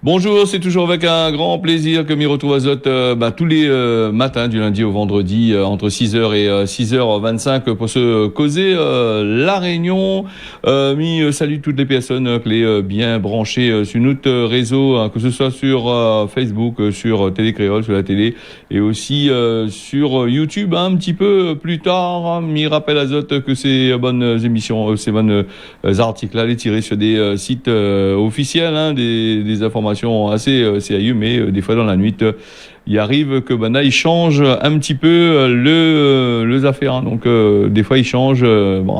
Bonjour, c'est toujours avec un grand plaisir que m'y retrouve Azot tous les matins du lundi au vendredi entre 6h et 6h25 pour se causer la Réunion. Salut toutes les personnes clés bien branchées sur notre réseau, hein, que ce soit sur Facebook, sur Télé Créole, sur la télé et aussi sur YouTube un petit peu plus tard. M'y rappelle Azot que ces bonnes émissions, ces bonnes articles là, les tirés sur des sites officiels, hein, des informations assez sérieux, mais des fois dans la nuit, il arrive que il change un petit peu les affaires. Hein. Donc des fois il change,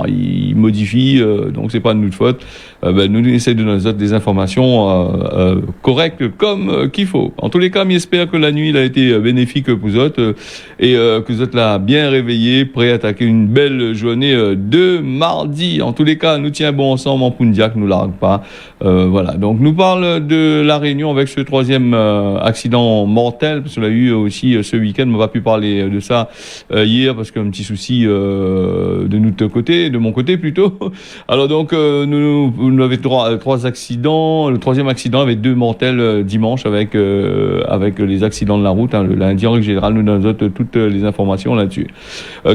il modifie, donc c'est pas de notre faute. Nous essaie de nous donner des informations correctes comme qu'il faut. En tous les cas, j'espère que la nuit a été bénéfique pour vous autres et que vous êtes là bien réveillés, prêts à attaquer une belle journée de mardi. En tous les cas, nous tiens bon ensemble en Pundiac, nous largue pas. Voilà. Donc nous parle de la Réunion avec ce troisième accident mortel. Parce qu'on a eu aussi ce week-end, on va pas pu parler de ça hier parce qu'un petit souci de notre côté, de mon côté plutôt. Alors donc nous avions trois accidents. Le troisième accident avait deux mortels dimanche avec les accidents de la route. Hein, le lundi en règle générale, nous donnons toutes les informations là-dessus.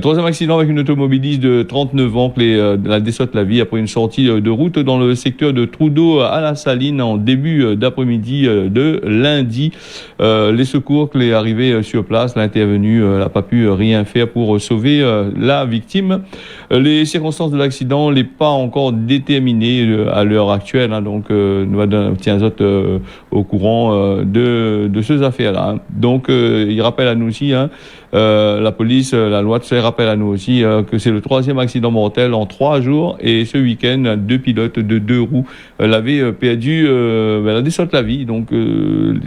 Troisième accident avec une automobiliste de 39 ans qui la dessote la vie après une sortie de route dans le secteur de Trudeau à la Saline en début d'après-midi de lundi. Les secours qui est arrivé sur place, l'intervenu n'a pas pu rien faire pour sauver la victime. Les circonstances de l'accident n'est pas encore déterminées à l'heure actuelle, hein, donc nous tiens au courant de ces affaires-là. Hein. Donc il rappelle à nous aussi, hein, la police, la loi de rappelle à nous aussi que c'est le troisième accident mortel en 3 jours et ce week-end, 2 pilotes de 2 roues l'avaient perdu la descente la vie. Donc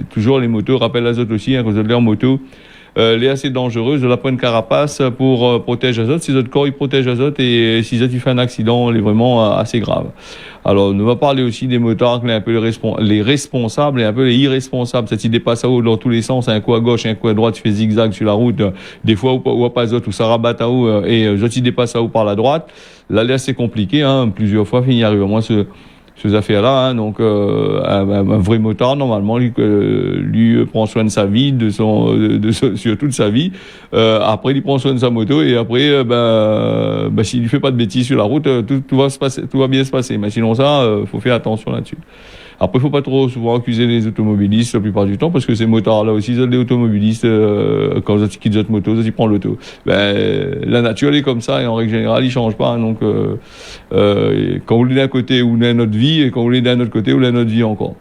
toujours les motos, rappelle la zone aussi, hein, que vous avez en moto. Elle est assez dangereuse, de la prendre carapace pour protéger Azot. Si votre corps il protège Azot et si Azot il fait un accident, il est vraiment assez grave. Alors, on va parler aussi des motards, un peu les responsables et un peu les irresponsables. C'est-à-dire, ils dépassent à haut dans tous les sens, un coup à gauche, un coup à droite, tu fais zigzag sur la route. Des fois, ou pas Azot, ou ça rabatte à haut, et Azot, il dépasse à haut par la droite. Là, c'est compliqué, hein. Plusieurs fois, il y arrive. Moi, ces affaires-là, hein, donc un vrai motard normalement lui prend soin de sa vie, sur toute sa vie. Après il prend soin de sa moto et après s'il ne fait pas de bêtises sur la route, tout va se passer, tout va bien se passer. Mais sinon ça, faut faire attention là-dessus. Après, il faut pas trop souvent accuser les automobilistes la plupart du temps parce que ces motards-là aussi, les automobilistes, quand ils quittent notre moto, ils prennent l'auto. La nature, elle est comme ça et en règle générale, ils changent pas. Hein, donc, quand vous l'êtes d'un côté, vous l'êtes notre vie et quand vous l'êtes d'un autre côté, vous l'êtes notre vie encore.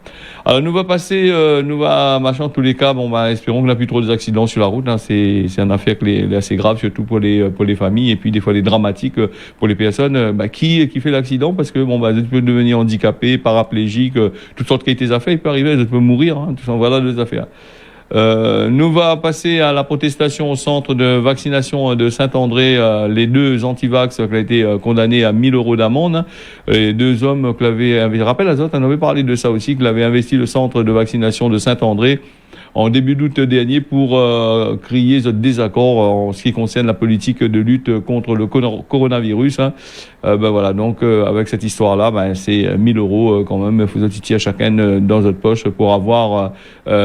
Alors, nous va passer, en tous les cas, espérons qu'il n'y a plus trop d'accidents sur la route. Hein, c'est une affaire qui est assez grave, surtout pour les familles et puis des fois les dramatiques pour les personnes, qui fait l'accident parce que, ils peuvent devenir handicapés, paraplégiques, toutes sortes de affaires, il peut arriver, ils peuvent mourir, hein, tout ça, voilà les affaires. Nous va passer à la protestation au centre de vaccination de Saint-André, les deux antivax qui ont été condamnés à 1 000 € d'amende. Les deux hommes qui l'avaient, rappelle Azot, on avait parlé de ça aussi, qui l'avaient investi le centre de vaccination de Saint-André en début d'août dernier pour crier ce désaccord en ce qui concerne la politique de lutte contre le coronavirus. Hein. Voilà, donc avec cette histoire-là, c'est 1 000 € quand même, il faut tirer chacun dans votre poche pour avoir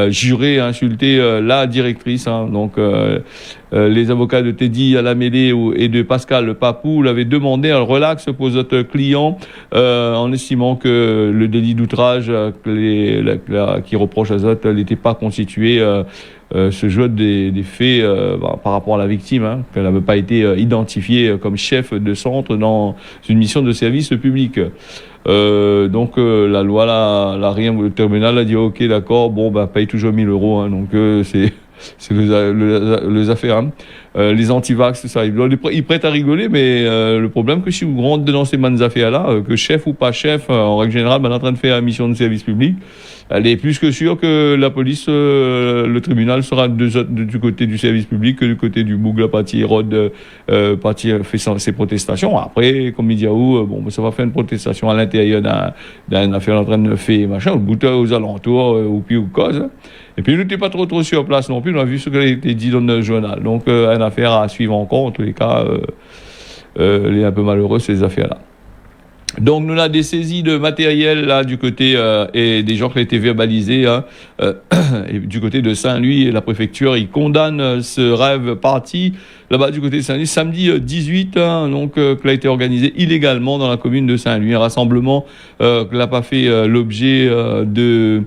juré, insulté la directrice. Hein. Donc les avocats de Teddy Alamélé et de Pascal Papou l'avaient demandé un relax pour votre client en estimant que le délit d'outrage qui reproche à Zot n'était pas constitué ce jeu des faits par rapport à la victime, hein, qu'elle n'avait pas été identifiée comme chef de centre dans une mission de service public. Donc la loi le tribunal a dit ok d'accord, paye toujours 1 000 €, hein, donc c'est les affaires. Hein. Les antivax, tout ça, ils prêtent à rigoler, mais le problème que si vous rentrez dans ces bonnes affaires-là, que chef ou pas chef, en règle générale, on est en train de faire une mission de service public, elle est plus que sûre que la police, le tribunal sera du côté du service public que du côté du Bougla parti Rod parti fait ses protestations. Après, comme il dit ça va faire une protestation à l'intérieur d'un affaire en train de faire machin, aux alentours, ou puis ou cause. Hein. Et puis, nous n'étions pas trop sur place non plus. On a vu ce qui a été dit dans le journal. Donc, une affaire à suivre encore. En tous les cas, elle est un peu malheureuse, ces affaires-là. Donc nous avons des saisies de matériel là du côté et des gens qui ont été verbalisés hein, et du côté de Saint-Louis et la préfecture ils condamnent ce rêve parti là-bas du côté de Saint-Louis samedi 18 hein, donc qui a été organisé illégalement dans la commune de Saint-Louis, un rassemblement qui n'a pas fait l'objet de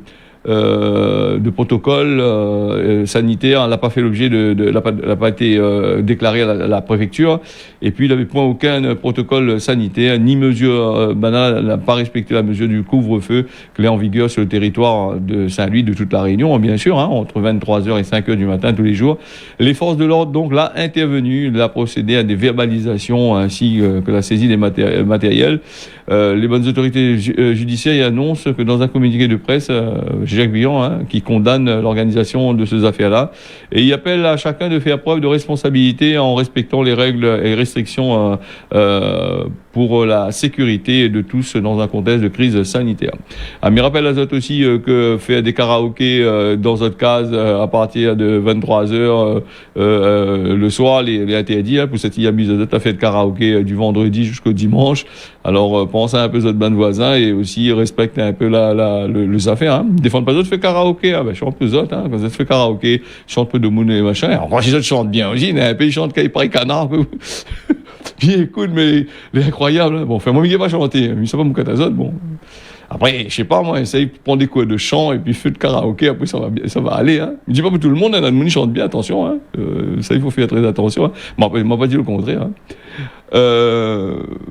protocole sanitaire, elle n'a pas fait l'objet n'a pas été déclaré à la préfecture, et puis il n'avait point aucun protocole sanitaire, ni mesure banale, n'a pas respecté la mesure du couvre-feu qui est en vigueur sur le territoire de Saint-Louis, de toute la Réunion, bien sûr, hein, entre 23h et 5h du matin tous les jours. Les forces de l'ordre, donc, là, intervenues, là, procédé à des verbalisations ainsi que la saisie des matériels. Les bonnes autorités judiciaires annoncent que dans un communiqué de presse, Jacques Villon, hein, qui condamne l'organisation de ces affaires-là, et il appelle à chacun de faire preuve de responsabilité en respectant les règles et restrictions pour la sécurité de tous dans un contexte de crise sanitaire. Mais rappelle Azote aussi que faire des karaokés dans votre case à partir de 23h le soir, les interdits, hein, pour cette IABI Azote a fait de karaoké du vendredi jusqu'au dimanche. Alors pensez un peu aux autres bandes voisins et aussi respectez un peu les affaires. Hein. Défendre pas d'autres, fait karaoké, hein, ben, chante peu autres, hein, quand vous fait karaoké, chante peu de moune et machin. Alors moi les autres chantent bien aussi, il y a un pays chante qu'il pareil canard. Bien écoute, mais il est incroyable. Hein. Bon, enfin, moi, il va chanter, mais ça va mon catazote, bon. Après, je sais pas, moi, essaye de prendre des cours de chant et puis feu de karaoké, après ça va aller. Hein. Je dis pas pour tout le monde, hein, la monde chante bien, attention. Hein. Ça, il faut faire très attention. Hein. M'a pas dit le contraire. Hein.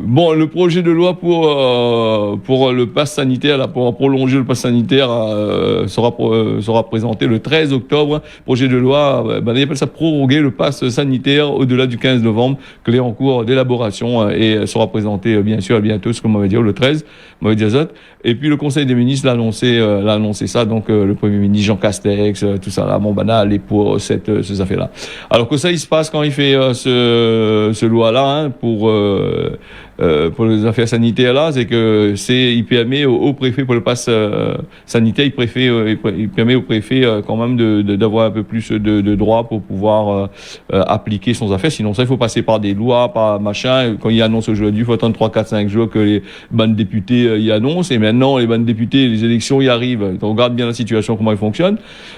Bon, le projet de loi pour le pass sanitaire, là, pour prolonger le pass sanitaire, sera présenté le 13 octobre. Projet de loi, on appelle ça proroguer le pass sanitaire au-delà du 15 novembre, que est en cours d'élaboration et sera présenté bien sûr à bientôt, ce qu'on m'avait dit le 13, m'avait dit Azote. Et puis le Conseil des ministres l'a annoncé ça, donc le Premier ministre Jean Castex, tout ça là, mon banal, allait pour ces affaires-là. Alors que ça, il se passe quand il fait ce loi-là, hein, pour les affaires sanitaires là, c'est que il permet au préfet pour le pass sanitaire, il permet au préfet quand même d'avoir un peu plus de droits pour pouvoir appliquer son affaire. Sinon ça, il faut passer par des lois, par machin. Quand il annonce aujourd'hui, il faut attendre 3, 4, 5 jours que les bandes députés y annoncent. Et maintenant, les bandes députés, les élections y arrivent. On regarde bien la situation, comment elle fonctionne.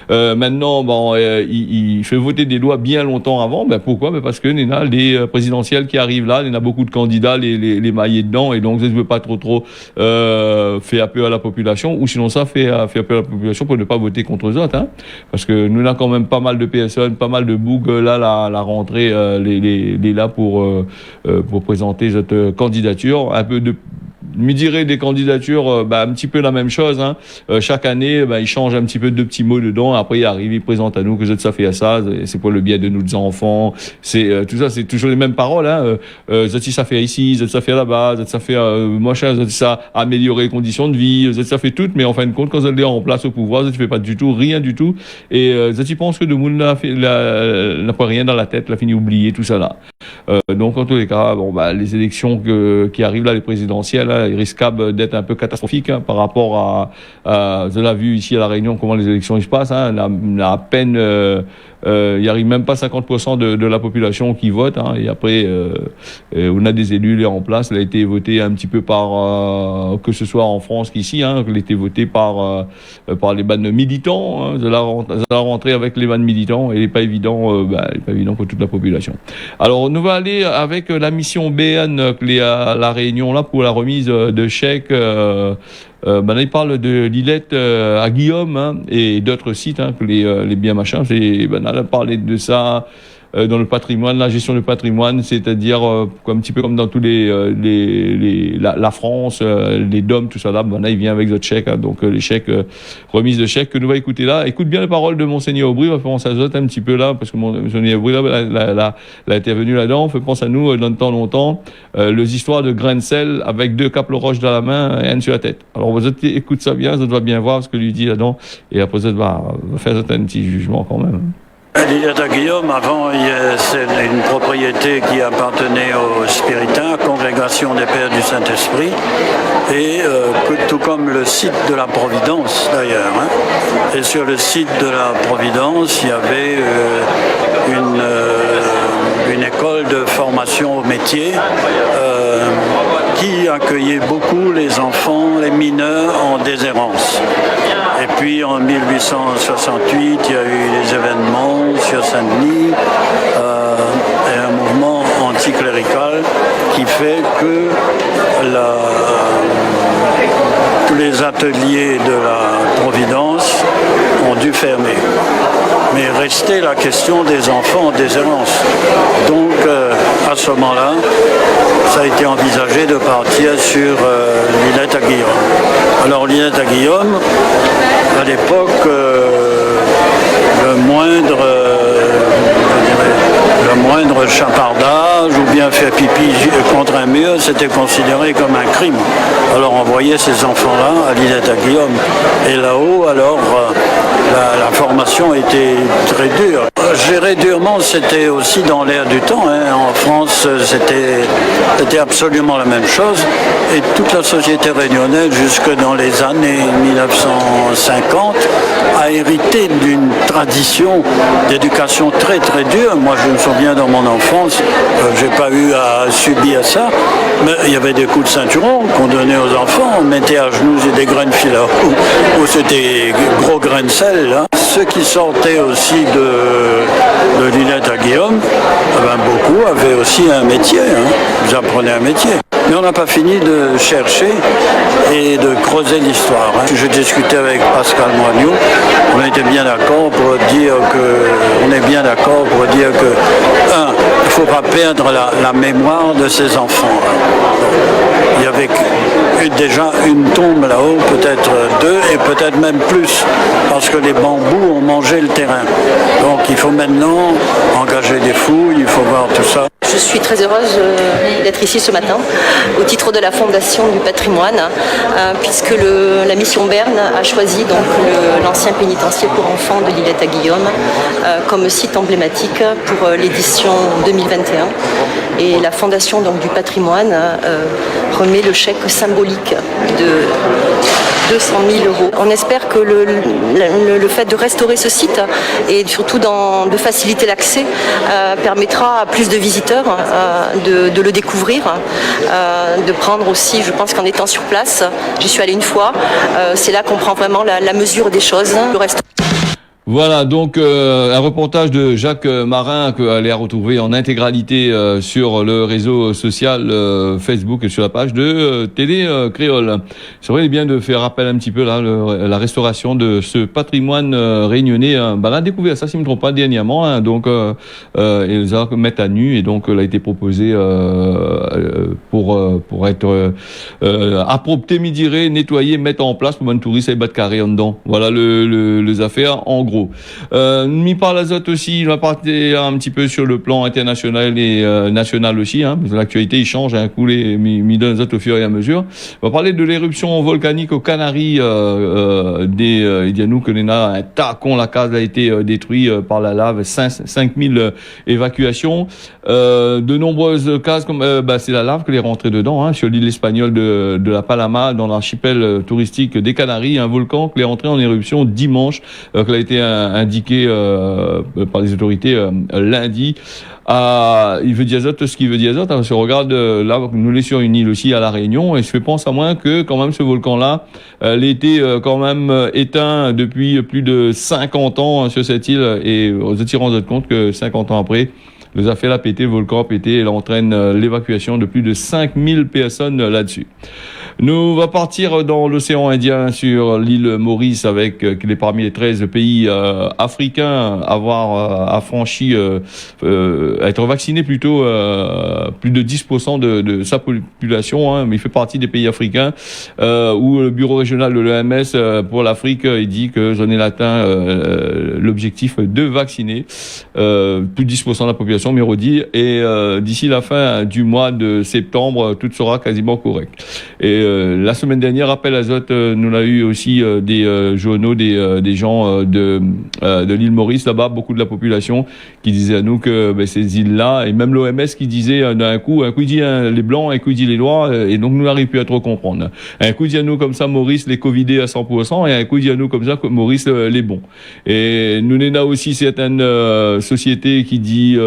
Maintenant, bon, il fait voter des lois bien longtemps avant. Ben pourquoi? Ben parce que il y a les présidentielles qui arrivent là, il y en a beaucoup de candidats, les maillés dedans, et donc je ne veux pas trop faire peur à la population, ou sinon ça fait peur à la population pour ne pas voter contre eux autres, hein, parce que nous avons quand même pas mal de personnes, pas mal de bougs là, la rentrée, les là pour présenter cette candidature, un peu de me dirait des candidatures, un petit peu la même chose. Hein. Chaque année, ils changent un petit peu de petits mots dedans. Après, ils arrivent, ils présentent à nous que ça fait à ça. C'est pour le bien de nos enfants. C'est tout ça, c'est toujours les mêmes paroles. Hein. Ça fait ici, ça fait là-bas, ça fait machin, ça améliorer les conditions de vie, ça fait tout. Mais en fin de compte, quand vous êtes en place au pouvoir, ça ne fait pas du tout, rien du tout. Et ça pense que le monde n'a pas rien dans la tête, l'a fini oublier tout ça là. Donc en tous les cas, les élections qui arrivent là, les présidentielles, là, ils risquent d'être un peu catastrophiques, hein, par rapport à je l'ai vu ici à La Réunion comment les élections se passent. Hein, à peine il n'y arrive même pas 50% de la population qui vote. Hein, et après, on a des élus là en place. Elle a été votée un petit peu par que ce soit en France qu'ici. Hein, elle a été votée par les bandes militants. Hein, de la rentrée avec les bandes militants. Et il n'est pas évident, pour toute la population. Alors, nous va aller avec la mission BN qui est à La Réunion là pour la remise de chèques. Il parle de Lillette à Guillaume, hein, et d'autres sites, hein, que les biens machins. On a parlé de ça dans le patrimoine, la gestion du patrimoine, c'est-à-dire un petit peu comme dans tous la France, les DOM, tout ça là, il vient avec d'autres chèques, hein, donc les chèques, remise de chèques que nous va écouter là. Écoute bien les paroles de Monseigneur Aubry, on va faire penser à ça un petit peu là, parce que Monseigneur Aubry là, l'a intervenu là-dedans, on fait penser à nous dans le temps longtemps, les histoires de grains de sel avec 2 capes roches dans la main et 1 sur la tête. Alors vous écoute ça bien, ça doit bien voir ce que lui dit là-dedans, et après ça va faire un petit jugement quand même. Lillette à Guillaume, avant, c'est une propriété qui appartenait aux Spiritains, Congrégation des Pères du Saint-Esprit, et tout comme le site de la Providence d'ailleurs. Hein. Et sur le site de la Providence, il y avait une école de formation au métier qui accueillait beaucoup les enfants, les mineurs en déshérence. Et puis en 1868, il y a eu des événements sur Saint-Denis et un mouvement anticlérical qui fait que tous les ateliers de la Providence ont dû fermer. Mais restait la question des enfants en déshérence. Donc à ce moment-là, ça a été envisagé de partir sur Lillette à Guillaume. Alors Lillette à Guillaume, à l'époque, le moindre chapardage ou bien faire pipi contre un mur, c'était considéré comme un crime. Alors on voyait ces enfants-là à Lillette à Guillaume. Et là-haut, alors, la formation était très dure. Gérer durement, c'était aussi dans l'air du temps. En France, c'était absolument la même chose. Et toute la société réunionnaise, jusque dans les années 1950, a hérité d'une tradition d'éducation très très dure. Moi, je me souviens dans mon enfance, j'ai pas eu à subir ça, mais il y avait des coups de ceinturon qu'on donnait aux enfants. On mettait à genoux des graines de fila ou c'était gros grains de sel. Hein. Ceux qui sortaient aussi de Lillette à Guillaume, beaucoup avaient aussi un métier. Hein. Ils apprenaient un métier. Mais on n'a pas fini de chercher et de creuser l'histoire. Hein. Je discutais avec Pascal Moignou, on était bien d'accord pour dire que, il ne faut pas perdre la mémoire de ces enfants. Il y avait déjà une tombe là-haut, peut-être deux et peut-être même plus, parce que les bambous ont mangé le terrain. Donc il faut maintenant engager des fouilles, il faut voir tout ça. Je suis très heureuse d'être ici ce matin au titre de la Fondation du patrimoine, puisque la mission Berne a choisi donc l'ancien pénitencier pour enfants de Lillette à Guillaume comme site emblématique pour l'édition 2021. Et la Fondation donc, du patrimoine remet le chèque symbolique de 200 000 euros. On espère que le fait de restaurer ce site et surtout de faciliter l'accès permettra à plus de visiteurs de le découvrir, de prendre aussi, je pense qu'en étant sur place, j'y suis allée une fois, c'est là qu'on prend vraiment la mesure des choses. Le reste... Voilà, donc un reportage de Jacques Marin que allez retrouver en intégralité sur le réseau social Facebook et sur la page de Télé Créole. C'est vrai, il est bien de faire rappel un petit peu là la restauration de ce patrimoine réunionnais. On a découvert ça, si je ne me trompe pas, dernièrement. Hein, donc, ils ont mettre à nu et donc elle a été proposée pour être approprié, midiré, nettoyé, mettre en place pour un touriste et battre carré en dedans. Voilà les affaires en gros. Mis par l'azote aussi, il va partir un petit peu sur le plan international et national aussi. Hein, parce que l'actualité il change, un coup les mis dans l'azote au fur et à mesure. On va parler de l'éruption volcanique aux Canaries. Il dit à nous que un tacon, la case a été détruit par la lave, 5000 évacuations. De nombreuses cases, comme c'est la lave qui est rentrée dedans, hein, sur l'île espagnole de la Palma, dans l'archipel touristique des Canaries, un volcan qui est rentré en éruption dimanche, qui a été indiqué par les autorités lundi. Il veut diazote, ce qu'il veut diazote, hein, si on regarde là, nous est sur une île aussi à La Réunion, et je pense à moins que quand même ce volcan-là, il était quand même éteint depuis plus de 50 ans sur cette île, et on se tirant compte que 50 ans après, nous a fait la péter, le volcan a pété, et il entraîne l'évacuation de plus de 5000 personnes là-dessus. Nous va partir dans l'océan Indien sur l'île Maurice avec qu'il est parmi les 13 pays africains à avoir affranchi, à être vacciné plutôt plus de 10% de sa population, hein, mais il fait partie des pays africains où le bureau régional de l'OMS pour l'Afrique il dit que j'en ai atteint l'objectif de vacciner plus de 10% de la population, mais redit, et d'ici la fin du mois de septembre, tout sera quasiment correct. Et la semaine dernière, Rappel Azote, nous l'a eu aussi des journaux, des gens de l'île Maurice, là-bas, beaucoup de la population qui disaient à nous que ces îles-là, et même l'OMS qui disait d'un coup, un coup il dit les blancs, un coup il dit les noirs, et donc nous n'arrivons plus à trop comprendre. Un coup il dit à nous comme ça, Maurice les covidés à 100%, et un coup il dit à nous comme ça, Maurice les bons. Et nous n'en a aussi certaines sociétés qui dit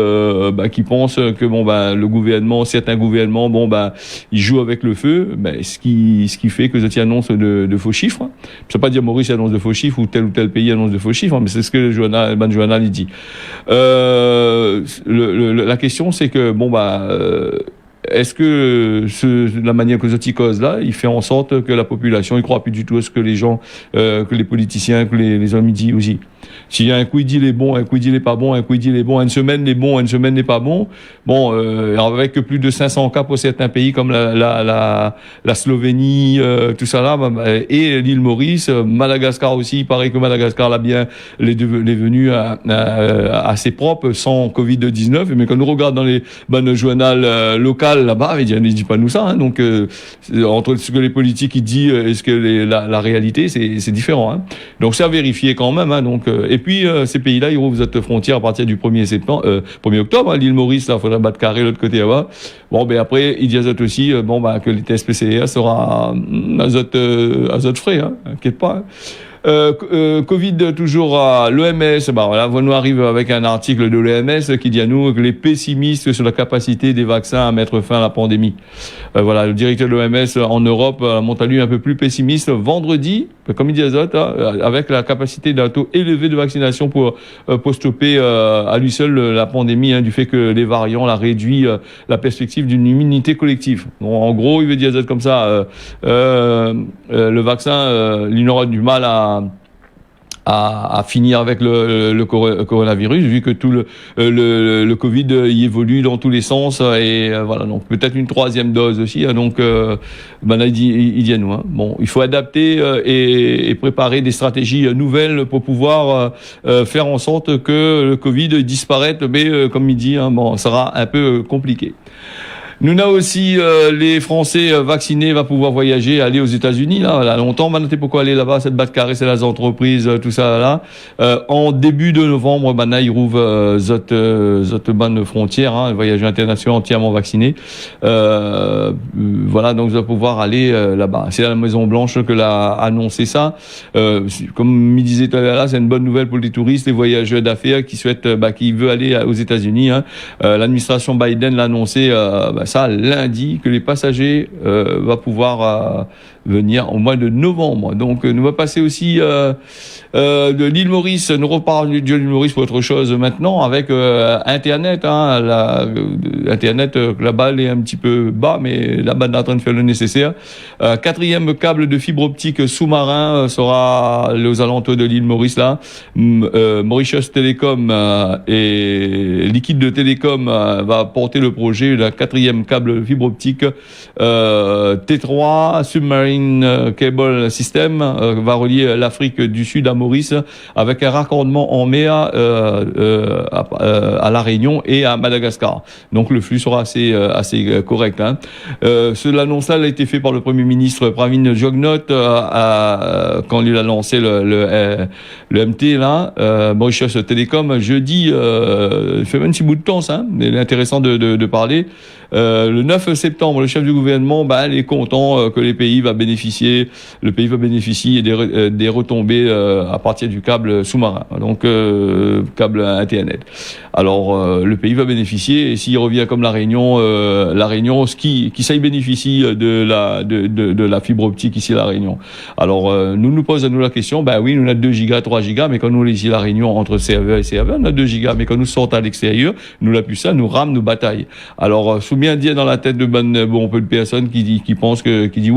qui pensent que le gouvernement, certains gouvernements, ils jouent avec le feu, ce qui fait que Zoti annonce de faux chiffres. Hein. Ça veut pas dire Maurice annonce de faux chiffres ou tel pays annonce de faux chiffres, hein, mais c'est ce que le journal il dit. La question c'est que est-ce que la manière que Zoti cause là, il fait en sorte que la population ne croit plus du tout à ce que les gens, que les politiciens, que les hommes disent aussi. S'il y a un coup il dit les bons, un coup il dit les pas bons, un coup il dit les bons, une semaine les bons, une semaine les pas bons. Avec plus de 500 cas pour certains pays comme la Slovénie, tout ça là, et l'île Maurice, Madagascar aussi. Il paraît que Madagascar là bien les devenus assez propre sans Covid-19. Mais quand nous regardons dans les journaux locaux là-bas, ils disent pas nous ça. Hein, donc entre ce que les politiques ils disent et ce que la réalité, c'est différent. Hein. Donc c'est à vérifier quand même. Hein, donc et puis ces pays-là, ils rouvrent cette frontière à partir du 1er octobre. Hein, l'île Maurice, là, il faudrait battre carré l'autre côté là-bas. Après, ils disent aussi que les tests PCR sera à frais. Hein, inquiète pas. Hein. Covid toujours à l'OMS. On nous arrive avec un article de l'OMS qui dit à nous que les pessimistes sur la capacité des vaccins à mettre fin à la pandémie. Le directeur de l'OMS en Europe monte à lui un peu plus pessimiste vendredi, comme il dit avec la capacité d'un taux élevé de vaccination pour stopper à lui seul la pandémie, du fait que les variants la réduit la perspective d'une immunité collective. Donc, en gros, il veut dire comme ça, le vaccin, il aura du mal à finir avec le coronavirus, vu que tout le Covid y évolue dans tous les sens, et donc peut-être une troisième dose aussi. Donc là, il dit à nous. Hein. Il faut adapter et préparer des stratégies nouvelles pour pouvoir faire en sorte que le Covid disparaisse, mais comme il dit, ça sera un peu compliqué. Nous avons aussi les Français vaccinés va pouvoir voyager, aller aux États-Unis. Là, longtemps, maintenant, pourquoi aller là-bas, cette batte carrée, c'est les entreprises, tout ça là. En début de novembre, ils rouvrent zot bonne frontière, hein, voyageurs internationaux entièrement vaccinés. Donc vous allez pouvoir aller là-bas. C'est la Maison Blanche que l'a annoncé ça. Comme il disait tout à l'heure là, c'est une bonne nouvelle pour les touristes, les voyageurs d'affaires qui souhaitent, qui veulent aller aux États-Unis. Hein. L'administration Biden l'a annoncé. Ça lundi que les passagers va pouvoir venir au mois de novembre. Donc nous va passer aussi de l'île Maurice. Nous reparlons de l'île Maurice pour autre chose maintenant avec Internet. Hein, Internet là-bas est un petit peu bas, mais là-bas on est en train de faire le nécessaire. 4e câble de fibre optique sous-marin sera aux alentours de l'île Maurice là. Mauritius Telecom et Liquide de Télécom va porter le projet d'un 4e câble fibre optique T3 Submarine Cable System va relier l'Afrique du Sud à Maurice avec un raccordement en mer à La Réunion et à Madagascar. Donc le flux sera assez correct. Hein. L'annonce a été fait par le Premier ministre Pravin Jugnauth quand il a lancé le MT là, Mauritius Telecom jeudi. Il fait même un petit bout de temps ça, mais il est intéressant de parler. Le 9 septembre, le chef du gouvernement, il est content que le pays va bénéficier des retombées à partir du câble sous-marin, donc câble Internet. Alors le pays va bénéficier, et s'il revient comme la Réunion, qui ça y bénéficie de la fibre optique ici à la Réunion. Alors nous posons la question, oui, nous avons 2 gigas, 3 gigas, mais quand nous ici à la Réunion entre serveur et serveur, on a 2 gigas, mais quand nous sortons à l'extérieur, nous la plus ça, nous rame, nous bataille. Alors bien dire dans la tête de peu de personnes qui pensent qui dit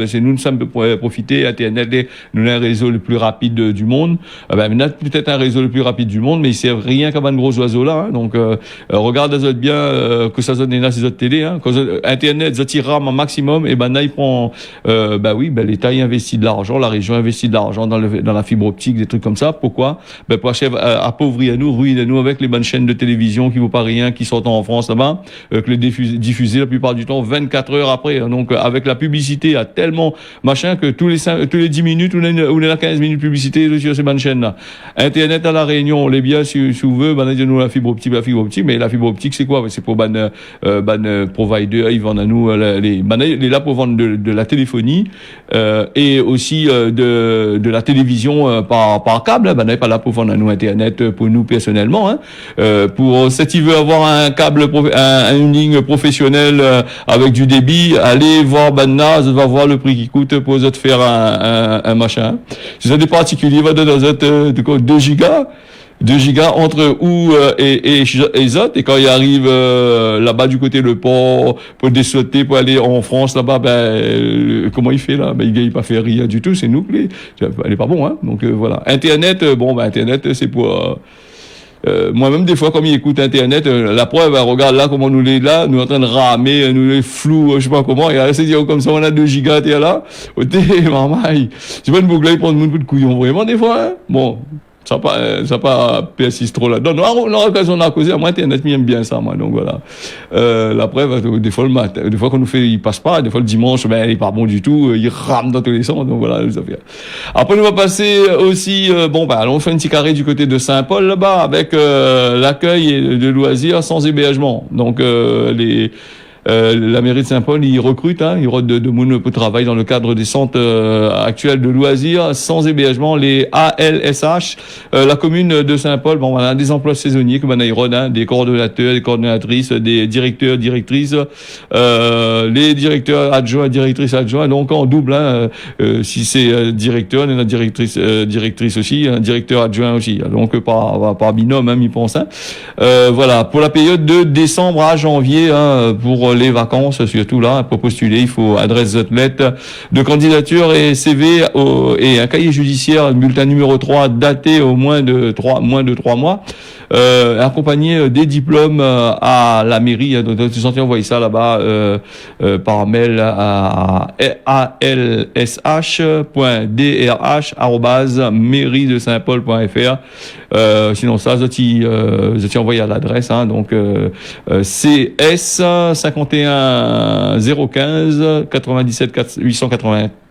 c'est nous sommes profiter Internet, nous avons un réseau le plus rapide du monde. On a peut-être un réseau le plus rapide du monde, mais il sert rien comme un gros oiseau là. Hein. Donc regarde bien que ça donne là ces autres télé. Hein. Quand Internet ça tire rame un maximum, et là il prend l'État investit de l'argent, la région investit de l'argent dans la fibre optique, des trucs comme ça. Pourquoi? Pour appauvrir ruiner nous avec les bonnes chaînes de télévision qui vaut pas rien, qui sortent en France là-bas, que les diffuser la plupart du temps 24 heures après. Donc avec la publicité à tellement tellement machin que tous les 10 minutes ou les 15 minutes de publicité sur ces bonnes chaînes là. Internet à la Réunion, les biens si vous voulez, nous la fibre optique, mais la fibre optique c'est quoi? C'est pour provider, ils vendent à nous les là pour vendre de la téléphonie et aussi de la télévision par câble, pas là pour vendre à nous internet pour nous personnellement pour si tu veux avoir un câble une ligne professionnelle avec du débit, allez voir Banna, va voir le prix qui coûte pour te faire un machin. Si c'est des particuliers, va donner 2 gigas. 2 gigas entre où et Zot, et quand il arrive là-bas du côté le port pour dessauter pour aller en France là-bas, comment il fait là? Il gagne pas fait rien du tout, c'est nous elle est pas bon donc voilà. Internet Internet c'est pour moi-même des fois comme il écoute internet la preuve regarde là comment nous là nous en train de ramer nous les flous je sais pas comment et c'est dire comme ça on a 2 gigas t'es là marmaille c'est pas une boucle pour une de couillon vraiment des fois bon ça pas persiste trop là. Non, l'occasion on a causé, moi internet m'aime bien ça moi. Donc voilà. La preuve des fois le matin, des fois qu'on nous fait il passe pas, des fois le dimanche il est pas bon du tout, il rame dans tous les sens. Donc voilà, ça fait. Après on va passer aussi allons on fait un petit carré du côté de Saint-Paul là-bas avec l'accueil de loisirs sans hébergement. Donc la mairie de Saint-Paul, ils recrutent, ils recrutent de monde pour travailler dans le cadre des centres actuels de loisirs sans hébergement, les ALSH. La commune de Saint-Paul, on a des emplois saisonniers comme des coordonnateurs, des coordonnatrices, des directeurs, directrices, les directeurs adjoints, directrices adjoints, donc en double, si c'est directeur, il y en a directrice aussi, un directeur adjoint aussi, donc par binôme, il pense. Voilà, pour la période de décembre à janvier, pour les vacances, surtout là, pour postuler, il faut adresse lettre de candidature et CV et un cahier judiciaire, bulletin numéro 3, daté au moins de 3 mois, accompagné des diplômes à la mairie. Donc, tu sens envoyer ça là-bas par mail à alsh.drh@mairie de Saint-Paul.fr. Sinon ça, je t'y envoyé à l'adresse, donc CS 51 015 97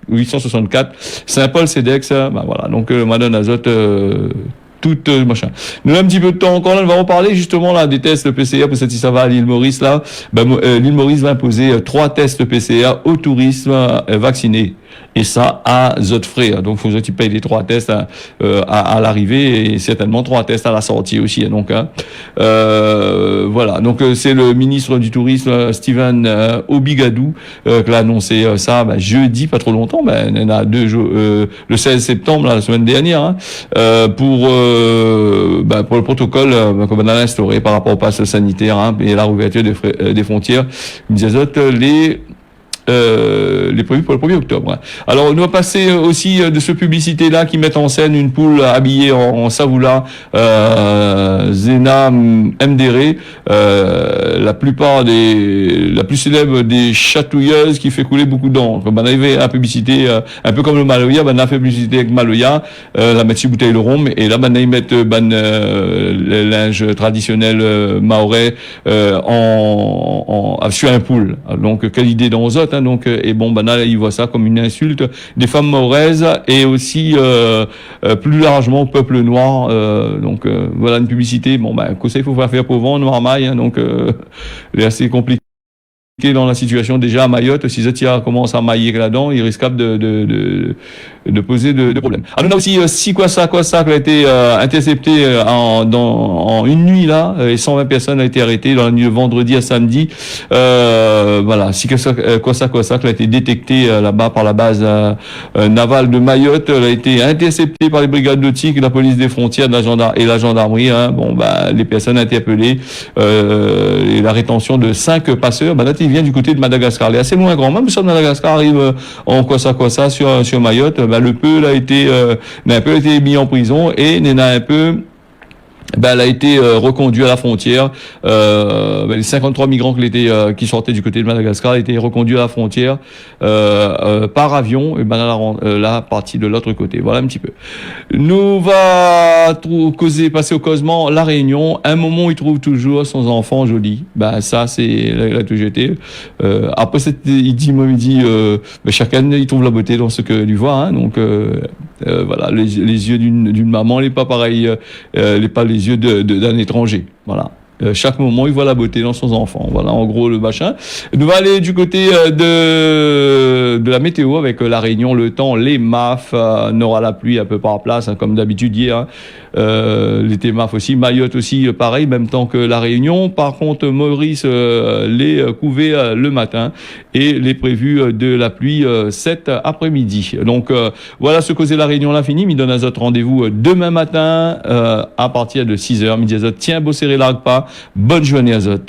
864 Saint-Paul-Cedex. Voilà. Donc Madame Azote tout machin. Nous avons un petit peu de temps encore là, nous allons parler justement là des tests PCR pour cette ça va à l'île Maurice là. L'île Maurice va imposer 3 tests PCR au tourisme vacciné. Et ça à zot frais. Donc faut que tu payes les 3 tests à l'arrivée et certainement 3 tests à la sortie aussi. Donc voilà. Donc c'est le ministre du tourisme Steven Obigadou qui l'a annoncé ça jeudi, pas trop longtemps. Il y en a 2 jours, le 16 septembre la semaine dernière, pour le protocole qu'on a instauré par rapport au pass sanitaire et la réouverture des frontières. Les prévus pour le 1er octobre. Alors, on va passer aussi de ce publicité-là qui met en scène une poule habillée en savoula, Zena Mdere, la plus célèbre des chatouilleuses qui fait couler beaucoup d'encre. On avait la publicité, un peu comme le Maloya, on a fait publicité avec Maloya, la mettre sur bouteille de rhum, et là, ils mettent le linge traditionnel maorais, sur un poule. Donc, quelle idée dans Zot, donc là ils voient ça comme une insulte des femmes maoraises et aussi plus largement au peuple noir. Donc voilà une publicité. Conseil, il faut faire pour vendre marmaille, donc c'est assez compliqué dans la situation déjà à Mayotte. Si Zatia commence à mailler là-dedans, il risque de poser de problèmes. Alors on a aussi quoi ça qui a été intercepté en une nuit là, et 120 personnes ont été arrêtées dans la nuit de vendredi à samedi. Voilà, quoi ça qui a été détecté là-bas par la base navale de Mayotte, elle a été interceptée par les brigades nautiques, la police des frontières, et la gendarmerie. Les personnes interpellées et la rétention de 5 passeurs. Là, il vient du côté de Madagascar. Il est assez loin grand. Même si Madagascar arrive en quoi ça sur Mayotte, le peu a été mis en prison et n'a un peu ben, elle a été reconduite à la frontière. Les 53 migrants qui sortaient du côté de Madagascar ont été reconduits à la frontière par avion. Et ben là, partie de l'autre côté. Voilà un petit peu. Nous va passer au causement La Réunion. Un moment, il trouve toujours son enfant joli. Ben ça, c'est la tout jeté. Après, il dit, ben, chacun il trouve la beauté dans ce que lui voit. Hein, donc voilà, les yeux d'une maman, n'est pas pareil, pas les yeux d'un étranger. Voilà. Chaque moment, il voit la beauté dans son enfant. Voilà, en gros, le machin. Nous va aller du côté de la météo avec La Réunion, le temps, les MAF, n'aura la pluie un peu par place, hein, comme d'habitude hier. Hein. L'été MAF aussi, Mayotte aussi, pareil, même temps que La Réunion. Par contre, Maurice, les couvées le matin et les prévus de la pluie cet après-midi. Donc, voilà ce causait La Réunion, l'infini. Il donne à Zot rendez-vous demain matin à partir de 6h. Midi à Zot, tiens, beau serré largue pas. Bonne journée à Zot.